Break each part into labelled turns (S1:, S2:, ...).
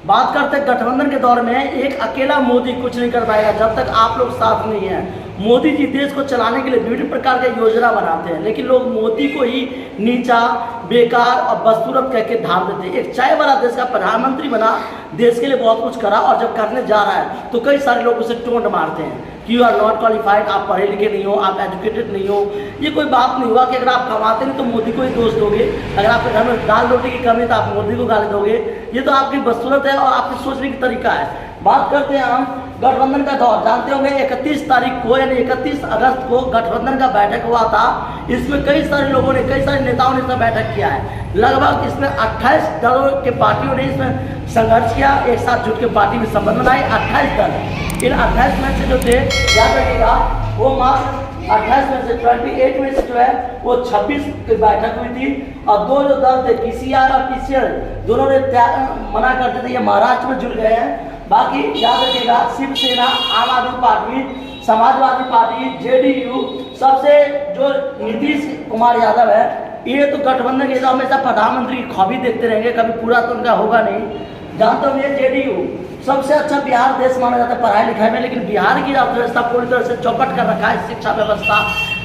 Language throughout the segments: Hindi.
S1: बात करते हैं गठबंधन के दौर में, एक अकेला मोदी कुछ नहीं कर पाएगा जब तक आप लोग साथ नहीं हैं। मोदी जी देश को चलाने के लिए विभिन्न प्रकार के योजना बनाते हैं, लेकिन लोग मोदी को ही नीचा, बेकार और बदसूरत कह के ढाल देते हैं। एक चाय वाला देश का प्रधानमंत्री बना, देश के लिए बहुत कुछ करा, और जब करने जा रहा है तो कई सारे लोग उसे टोंट मारते हैं कि यू आर नॉट क्वालिफाइड, आप पढ़े लिखे नहीं हो, आप एजुकेटेड नहीं हो। ये कोई बात नहीं हुआ कि अगर आप कमाते नहीं तो मोदी को ही दोष दोगे, अगर आपके घर में दाल रोटी की कमी तो आप मोदी को गाली दोगे। ये तो आपकी बदसूरत है और आपके सोचने की तरीका है। बात करते हैं हम गठबंधन का दौर। जानते होंगे 31 तारीख को यानी 31 अगस्त को गठबंधन का बैठक हुआ था। इसमें कई सारे लोगों ने, कई सारे नेताओं ने इसमें बैठक किया है। लगभग इसमें 28 दलों के पार्टियों ने इसमें संघर्ष किया, एक साथ जुट के पार्टी में संबंध बनाए। 28 दल, इन 28 में से जो थे, याद रखिएगा, वो मात्र 28 में से 28 में से जो है वो 26 की बैठक हुई थी। और दो जो दल थे पीसीआर और पीसीआर, दोनों ने मना करते थे, ये महाराष्ट्र में जुड़ गए हैं। बाकी याद रखिएगा, शिवसेना, आम आदमी पार्टी, समाजवादी पार्टी, जेडीयू, सबसे जो नीतीश कुमार यादव है, ये तो गठबंधन के हमेशा प्रधानमंत्री की ख्वाब ही देखते रहेंगे, कभी पूरा तो उनका होगा नहीं। जानते होंगे जेडीयू सबसे अच्छा बिहार देश माना जाता है पढ़ाई लिखाई में, लेकिन बिहार की अर्थव्यवस्था पूरी तरह से चौपट कर रखा है। शिक्षा व्यवस्था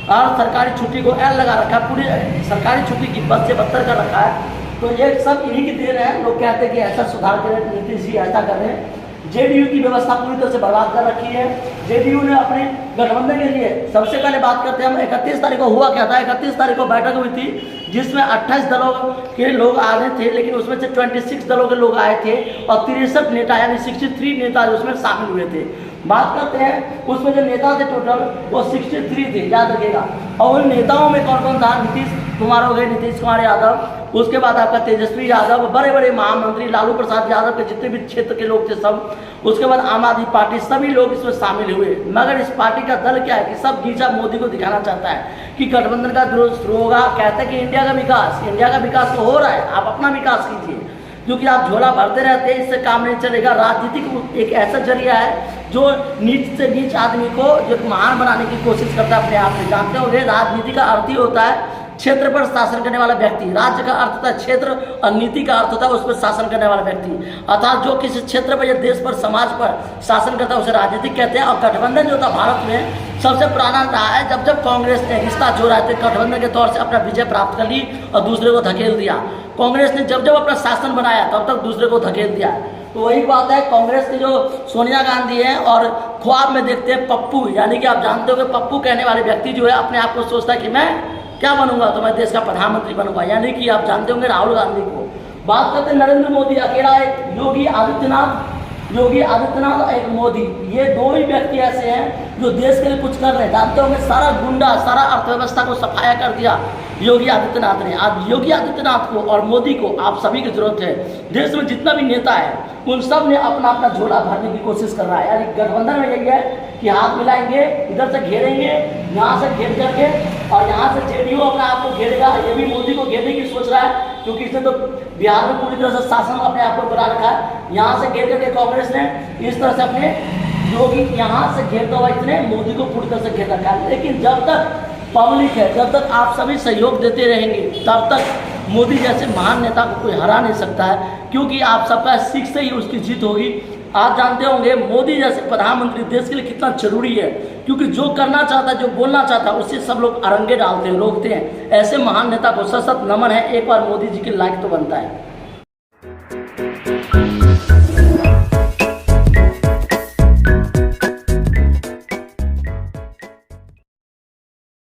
S1: और सरकारी छुट्टी को एल लगा रखा है, पूरी सरकारी छुट्टी की बद से बदतर कर रखा है। तो ये सब इन्हीं की देन है। लोग कहते हैं कि ऐसा सुधार करें, नीतीश जी ऐसा कर रहे हैं। जेडीयू की व्यवस्था पूरी तरह से बर्बाद कर रखी है। जेडीयू ने अपने गठबंधन के लिए, सबसे पहले बात करते हैं हम 31 तारीख को हुआ क्या था। 31 तारीख को बैठक हुई थी जिसमें 28 दलों के लोग आ रहे थे, लेकिन उसमें से 26 दलों के लोग आए थे और 63 नेता यानी 63 नेता उसमें शामिल हुए थे। बात करते हैं उसमें जो नेता थे टोटल वो 63 थे, याद रखिएगा। और उन नेताओं में कौन कौन था? नीतीश कुमार हो गए, नीतीश कुमार यादव, उसके बाद आपका तेजस्वी यादव, बड़े बड़े महामंत्री लालू प्रसाद यादव के जितने भी क्षेत्र के लोग थे सब, उसके बाद आम आदमी पार्टी, सभी लोग इसमें शामिल हुए। मगर इस पार्टी का दल क्या है कि सब नीचा मोदी को दिखाना चाहता है कि गठबंधन का विरोध शुरू होगा। कहते हैं कि इंडिया का विकास तो हो रहा है, आप अपना विकास कीजिए, क्योंकि आप झोला भरते रहते हैं, इससे काम नहीं चलेगा। राजनीतिक एक ऐसा जरिया है जो नीच से नीच आदमी को जो महान बनाने की कोशिश करता है अपने आप में। जानते होंगे राजनीति का अर्थ ही होता है क्षेत्र पर शासन करने वाला व्यक्ति। राज्य का अर्थ होता है क्षेत्र और नीति का अर्थ होता है उस पर शासन करने वाला व्यक्ति। अर्थात जो किसी क्षेत्र पर या देश पर, समाज पर शासन करता है उसे राजनीतिक कहते हैं। और गठबंधन जो था भारत में सबसे पुराना रहा है। जब जब कांग्रेस ने रिश्ता जोड़ा थे गठबंधन के तौर से अपना विजय प्राप्त कर ली और दूसरे को धकेल दिया। कांग्रेस ने जब जब अपना शासन बनाया तब तक दूसरे को धकेल दिया। तो वही बात है, कांग्रेस की जो सोनिया गांधी है और ख्वाब में देखते हैं पप्पू, यानी कि आप जानते हो कि पप्पू कहने वाले व्यक्ति जो है अपने आप को सोचता है कि मैं क्या बनूंगा, तो मैं देश का प्रधानमंत्री बनूंगा, यानी कि आप जानते होंगे राहुल गांधी को। बात करते हैं नरेंद्र मोदी, अकेला एक योगी आदित्यनाथ एक मोदी, ये दो ही व्यक्ति ऐसे हैं जो देश के लिए कुछ कर रहे हैं। जानते होंगे सारा गुंडा, सारा अर्थव्यवस्था को सफाया कर दिया योगी आदित्यनाथ ने। आज योगी आदित्यनाथ को और मोदी को आप सभी की जरूरत है। देश में जितना भी नेता है उन सब ने अपना अपना झोला भरने की कोशिश कर रहा है। यानी गठबंधन में यही है कि हाथ मिलाएंगे, इधर से घेरेंगे, यहाँ से घेर करके, और यहाँ से जेडीयू अपने आप को घेरेगा। ये भी मोदी को घेरने की सोच रहा है, क्योंकि इसने तो बिहार में पूरी तरह से शासन अपने आप को बना रखा है। यहाँ से घेर करके कांग्रेस ने इस तरह से अपने योगी यहाँ से घेरता हुआ इसने मोदी को पूरी तरह से घेर रखा है। लेकिन जब तक पब्लिक है, जब तक आप सभी सहयोग देते रहेंगे, तब तक मोदी जैसे महान नेता को कोई हरा नहीं सकता है, क्योंकि आप सबका सीख से ही उसकी जीत होगी। आप जानते होंगे मोदी जैसे प्रधानमंत्री देश के लिए कितना जरूरी है, क्योंकि जो करना चाहता है, जो बोलना चाहता है, उससे सब लोग अरंगे डालते हैं, रोकते हैं। ऐसे महान नेता को सशक्त नमन है, एक बार मोदी जी के लायक तो बनता है।